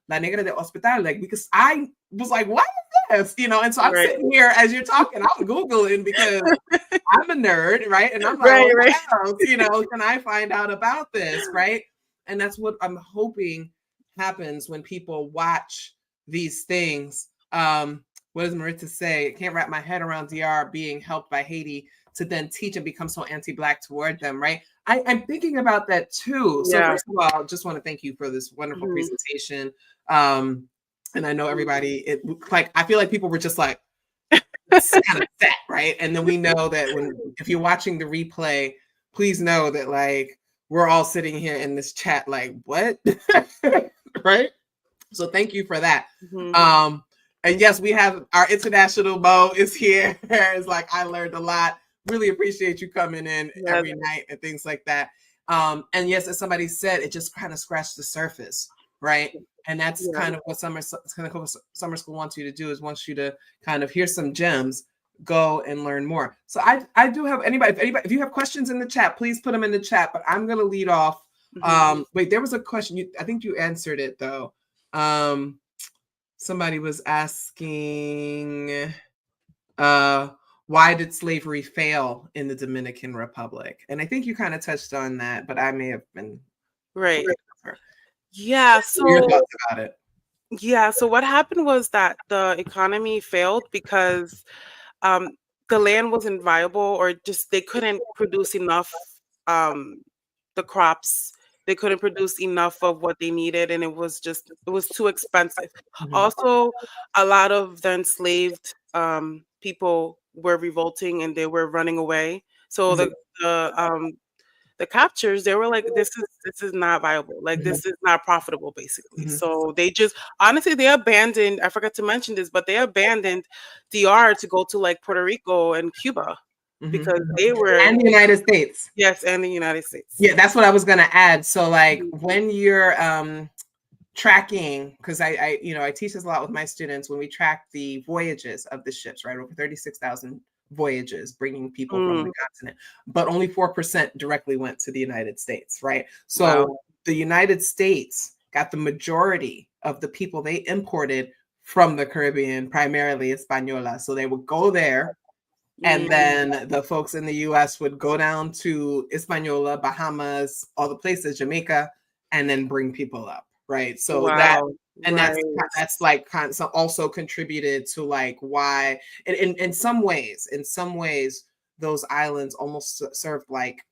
La Negra de Hospital, like because I was like, what is this? And so I'm sitting here as you're talking, I'm Googling because I'm a nerd, right? And I'm like, what else, can I find out about this, right? And that's what I'm hoping happens when people watch these things. What does Maritza say? I can't wrap my head around DR being helped by Haiti to then teach and become so anti-Black toward them, right? I'm thinking about that too. So first of all, I just want to thank you for this wonderful presentation. And I know everybody, I feel like people were just like, kind of set, right? And then we know that if you're watching the replay, please know that like we're all sitting here in this chat like, what? Right? So thank you for that. And yes, we have our international Mo is here. It's like I learned a lot. Really appreciate you coming in every night and things like that. And yes, as somebody said, it just kind of scratched the surface, right? And that's kind of what summer school wants you to do, is wants you to kind of hear some gems, go and learn more. So I do have if you have questions in the chat, please put them in the chat. But I'm gonna lead off. Wait, there was a question. I think you answered it though. Somebody was asking, why did slavery fail in the Dominican Republic? And I think you kind of touched on that, but I may have been right. Yeah. So your thoughts about it. Yeah. So what happened was that the economy failed because the land wasn't viable, or just they couldn't produce enough the crops. They couldn't produce enough of what they needed, and it was too expensive. Also, a lot of the enslaved people were revolting and they were running away. So the captures, they were like, this is not viable. Like this is not profitable, basically. So they just honestly they abandoned, I forgot to mention this, but they abandoned DR to go to like Puerto Rico and Cuba because they were, and the United States. Yes, and the United States. Yeah, that's what I was gonna add. So like when you're tracking, because I teach this a lot with my students, when we track the voyages of the ships, right? Over 36,000 voyages bringing people from the continent, but only 4% directly went to the United States, right? So the United States got the majority of the people they imported from the Caribbean, primarily Hispaniola. So they would go there, and then the folks in the US would go down to Hispaniola, Bahamas, all the places, Jamaica, and then bring people up, right? So that's like kind of also contributed to like why in some ways those islands almost served like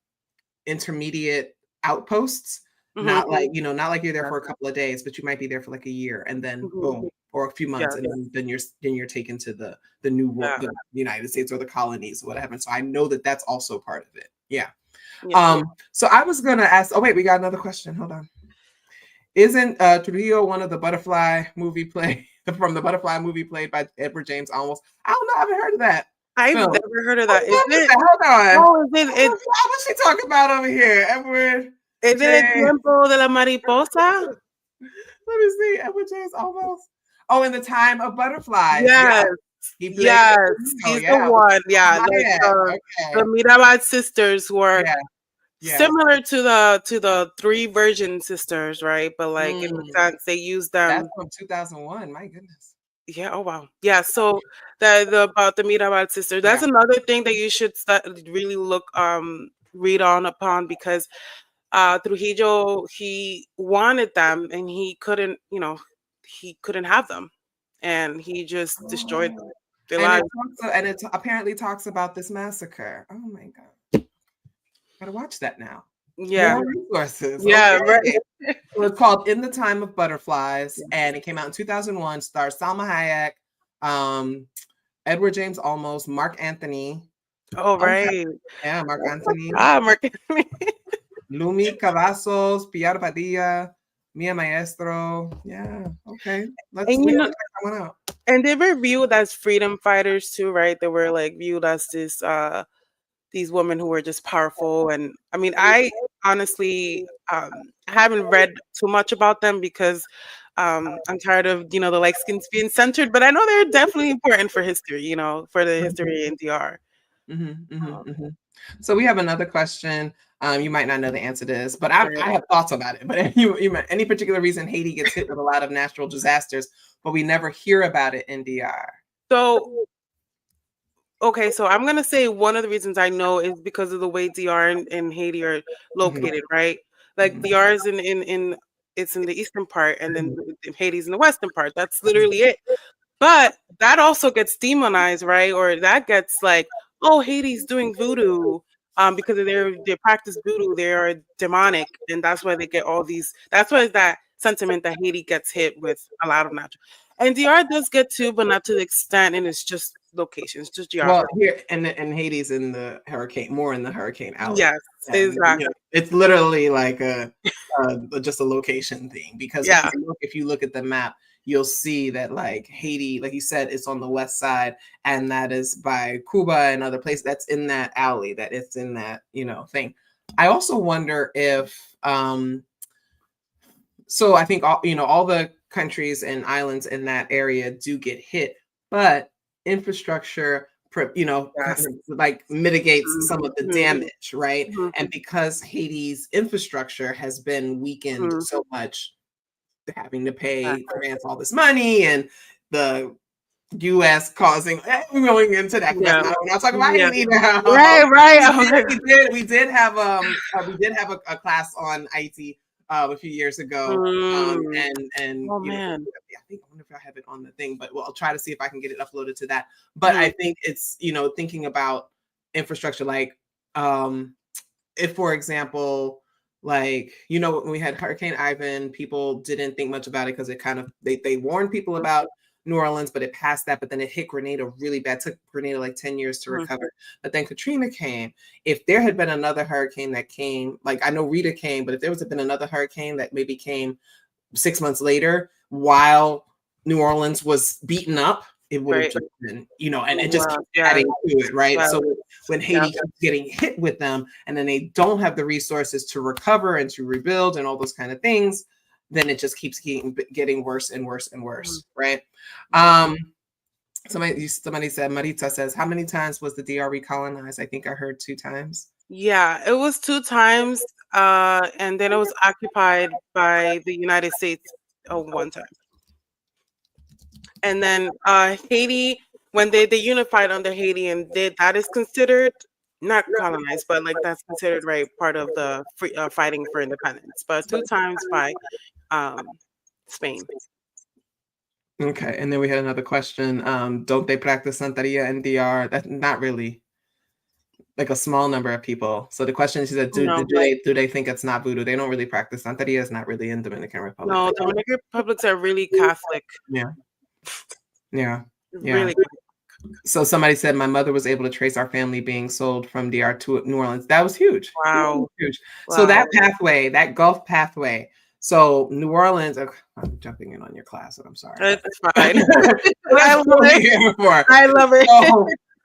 intermediate outposts, not like not like you're there for a couple of days, but you might be there for like a year, and then boom, or a few months, and then you're taken to the new world, the United States or the colonies or whatever. So I know that that's also part of it. Yeah. So I was gonna ask. Oh wait, we got another question. Hold on. Isn't Trujillo one of the Butterfly movie played by Edward James Olmos? I don't know. I haven't heard of that. I've never heard of that. Is it? Hold on. Oh, is it? What's she talking about over here? Edward. Is it El Tiempo de la Mariposa? Let me see. Edward James Olmos. Oh, In the Time of Butterflies. Yes. He's the one. Yeah. The Mirabal sisters were similar to the Three Virgin sisters, right? But like in the sense they used them. That's from 2001. My goodness. Yeah. Oh wow. Yeah. So about the Mirabal sisters. That's another thing that you should really read on upon, because Trujillo, he wanted them and he couldn't have them, and he just destroyed their lives. And it apparently talks about this massacre. Oh my God. Gotta watch that now. Yeah. More resources. Yeah, right. So it's called In the Time of Butterflies, and it came out in 2001. Stars Salma Hayek, Edward James Olmos, Mark Anthony. Oh, right. Yeah, Mark Anthony. Mark Anthony. Lumi Cavazos, Pilar Padilla, Mia Maestro. Yeah, okay. Let's check that one out. And they were viewed as freedom fighters too, right? They were like viewed as these women who were just powerful. And I mean, I honestly haven't read too much about them because I'm tired of, the light skins being censored, but I know they're definitely important for history, for the history in DR. So we have another question. You might not know the answer to this, but I have thoughts about it. But any particular reason Haiti gets hit with a lot of natural disasters, but we never hear about it in DR? So, okay, so I'm gonna say one of the reasons I know is because of the way DR and Haiti are located, right? Like DR is it's in the eastern part, and then Haiti's in the western part. That's literally it. But that also gets demonized, right? Or that gets like, oh, Haiti's doing voodoo. Because they practice voodoo, they are demonic, and that's why they get all these. That's why that sentiment that Haiti gets hit with a lot of natural, and DR does get too, but not to the extent, and it's just locations, just geography. Well, here and Haiti's in the hurricane, more in the hurricane alley. Yes, exactly. It's literally like just a location thing, because if you look at the map, you'll see that like Haiti, like you said, it's on the west side, and that is by Cuba and other places. That's in that alley, that it's in that, thing. I also wonder if, so I think all the countries and islands in that area do get hit, but infrastructure, kind of like mitigates some of the damage, right? And because Haiti's infrastructure has been weakened so much, having to pay France all this money, and the U.S. causing going into that. We're not talking about Haiti now. Right. We did have a class on Haiti a few years ago, and oh man, I wonder if I have it on the thing, but I'll try to see if I can get it uploaded to that. But I think it's thinking about infrastructure, like if, for example, like, when we had Hurricane Ivan, people didn't think much about it because it kind of, they warned people about New Orleans, but it passed that. But then it hit Grenada really bad. It took Grenada like 10 years to recover. But then Katrina came. If there had been another hurricane that came, like I know Rita came, but if there been another hurricane that maybe came 6 months later while New Orleans was beaten up, it would have just been, and it just keeps adding to it, right? So when Haiti keeps getting hit with them, and then they don't have the resources to recover and to rebuild and all those kind of things, then it just keeps getting worse and worse and worse, right? Somebody said, Marita says, how many times was the DR recolonized? I think I heard 2 times. Yeah, it was 2 times, and then it was occupied by the United States 1 time. And then Haiti, when they unified under Haiti, and that is considered not colonized, but like that's considered part of the fighting for independence. But 2 times by Spain. Okay, and then we had another question. Don't they practice Santeria in DR? That's not really, like a small number of people. So the question is that do they think it's not voodoo? They don't really practice Santeria. It's not really in Dominican Republic. No, Dominican Republics are really Catholic. Yeah. Yeah. Really. So somebody said my mother was able to trace our family being sold from DR to New Orleans. That was huge. Wow. Huge. So that pathway, that Gulf pathway. So New Orleans, I'm jumping in on your class, and I'm sorry. It's fine. I love it. I love it.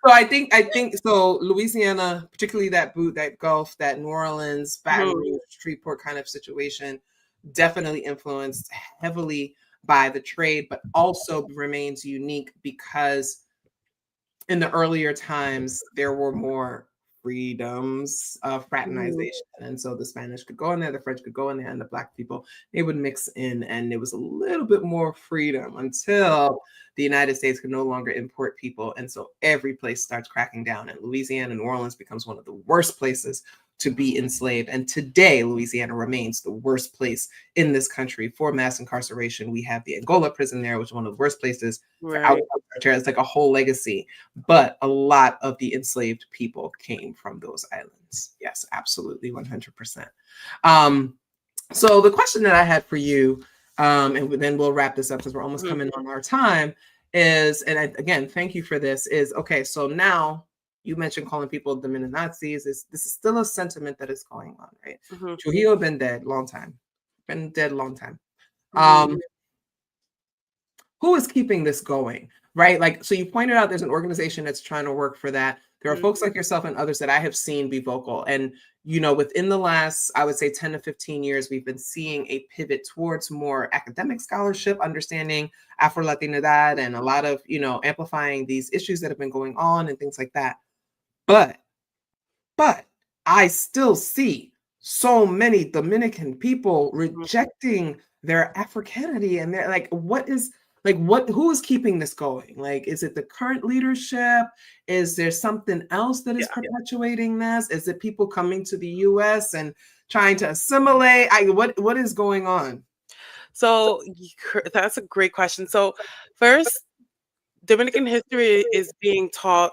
So I think so. Louisiana, particularly that Gulf, that New Orleans, Baton Rouge, Shreveport kind of situation, definitely influenced heavily by the trade, but also remains unique because in the earlier times there were more freedoms of fraternization, and so the Spanish could go in there, the French could go in there, and the Black people, they would mix in, and there was a little bit more freedom until the United States could no longer import people, and so every place starts cracking down, and Louisiana, New Orleans becomes one of the worst places to be enslaved. And today, Louisiana remains the worst place in this country for mass incarceration. We have the Angola prison there, which is one of the worst places for outside terror. It's like a whole legacy. But a lot of the enslaved people came from those islands. Yes, absolutely, 100%. So the question that I had for you, and then we'll wrap this up because we're almost coming on our time, is, and again, thank you for this, is, okay, so now, you mentioned calling people Dominican Nazis. This is still a sentiment that is going on, right? Trujillo been dead long time. Who is keeping this going, right? Like, so you pointed out there's an organization that's trying to work for that. There are folks like yourself and others that I have seen be vocal. And, you know, within the last, I would say 10 to 15 years, we've been seeing a pivot towards more academic scholarship, understanding Afro-Latinidad, and a lot of, you know, amplifying these issues that have been going on and things like that. But I still see so many Dominican people rejecting their Africanity, and they're like, who is keeping this going? Like, is it the current leadership? Is there something else that is perpetuating this? Is it people coming to the US and trying to assimilate? What is going on? So that's a great question. So first, Dominican history is being taught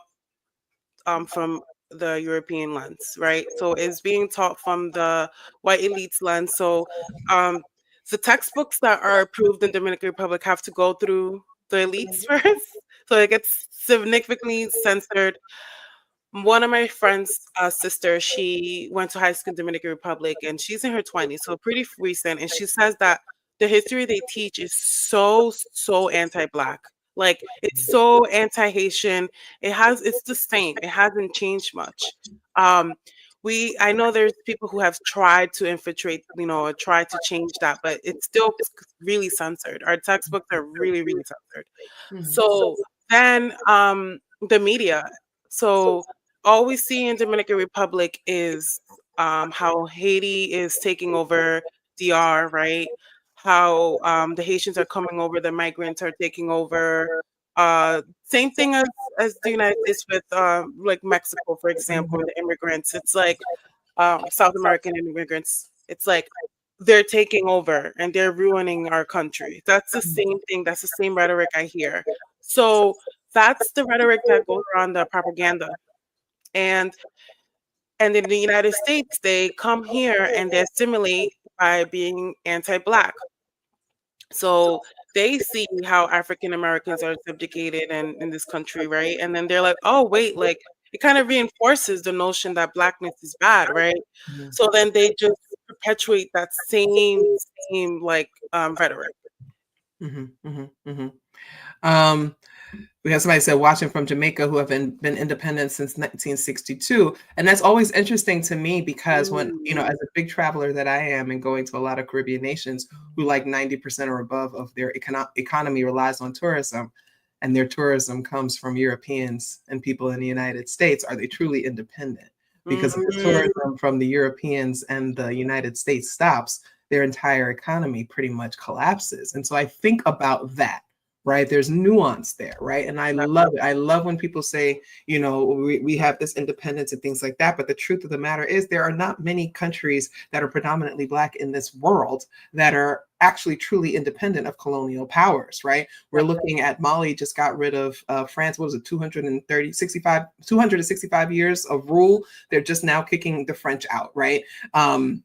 from the European lens, right? So it's being taught from the white elites lens. So the textbooks that are approved in Dominican Republic have to go through the elites first. So it gets significantly censored. One of my friend's sister, she went to high school in Dominican Republic, and she's in her 20s, so pretty recent. And she says that the history they teach is so anti-Black. Like, it's so anti-Haitian. It's the same. It hasn't changed much. I know there's people who have tried to infiltrate, you know, or tried to change that, but it's still really censored. Our textbooks are really censored. So then the media. So all we see in Dominican Republic is how Haiti is taking over DR, right? How the Haitians are coming over, the migrants are taking over. Same thing as the United States with like Mexico, for example, the immigrants. It's like South American immigrants. It's like they're taking over and they're ruining our country. That's the same thing. That's the same rhetoric I hear. So that's the rhetoric that goes around the propaganda. And in the United States, they come here and they assimilate by being anti-Black. So they see how African Americans are subjugated in this country, right? And then they're like, oh, wait, like it kind of reinforces the notion that Blackness is bad, right? So then they just perpetuate that same like rhetoric. We have somebody said watching from Jamaica who have been independent since 1962. And that's always interesting to me because when, you know, as a big traveler that I am and going to a lot of Caribbean nations who like 90% or above of their economy relies on tourism, and their tourism comes from Europeans and people in the United States, are they truly independent? Because if the tourism from the Europeans and the United States stops, their entire economy pretty much collapses. And so I think about that. Right. There's nuance there. Right. And I love it. I love when people say, you know, we have this independence and things like that. But the truth of the matter is there are not many countries that are predominantly Black in this world that are actually truly independent of colonial powers. Right. We're looking at Mali just got rid of France. What was it? 265 years of rule. They're just now kicking the French out. Right. The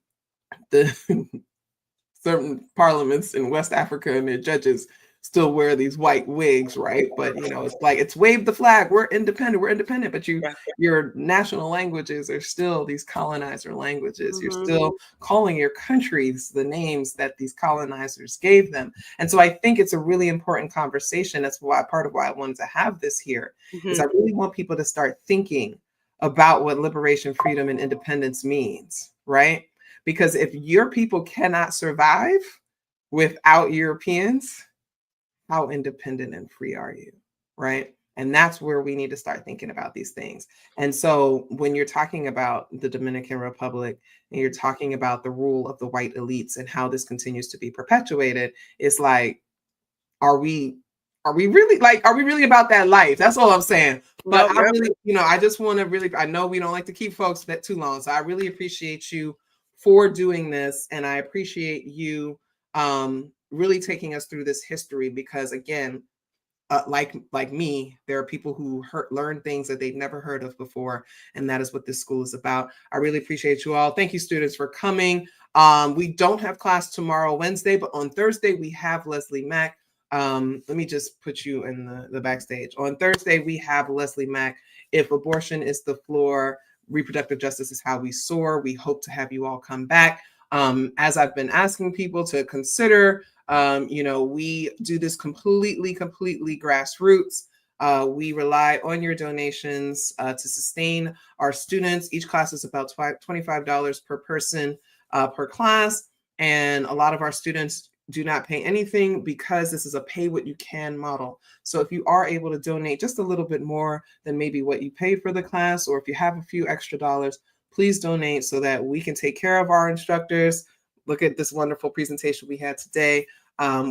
certain parliaments in West Africa and their judges still wear these white wigs, right? But you know, it's like it's wave the flag, we're independent, but your national languages are still these colonizer languages. You're still calling your countries the names that these colonizers gave them. And so I think it's a really important conversation. That's why part of why I wanted to have this here is I really want people to start thinking about what liberation, freedom, and independence means, right? Because if your people cannot survive without Europeans, how independent and free are you, right? And that's where we need to start thinking about these things. And so when you're talking about the Dominican Republic and you're talking about the rule of the white elites and how this continues to be perpetuated, it's like, are we really about that life? That's all I'm saying. But I really, you know, I just want to really, I know we don't like to keep folks that too long. So I really appreciate you for doing this. And I appreciate you really taking us through this history, because again, like me, there are people who learn things that they've never heard of before, and that is what this school is about. I really appreciate you all. Thank you, students, for coming. We don't have class tomorrow, Wednesday, but on Thursday we have Leslie Mack. Let me just put you in the backstage. On Thursday we have Leslie Mack. If abortion is the floor, reproductive justice is how we soar. We hope to have you all come back. As I've been asking people to consider, you know, we do this completely grassroots. We rely on your donations to sustain our students. Each class is about $25 per person per class. And a lot of our students do not pay anything because this is a pay what you can model. So if you are able to donate just a little bit more than maybe what you paid for the class, or if you have a few extra dollars, please donate so that we can take care of our instructors. Look at this wonderful presentation we had today.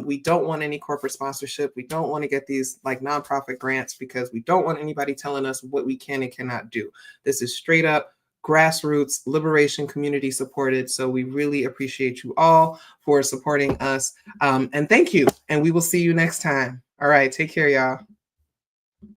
We don't want any corporate sponsorship. We don't want to get these like nonprofit grants because we don't want anybody telling us what we can and cannot do. This is straight up grassroots liberation, community supported. So we really appreciate you all for supporting us. And thank you. And we will see you next time. All right. Take care, y'all.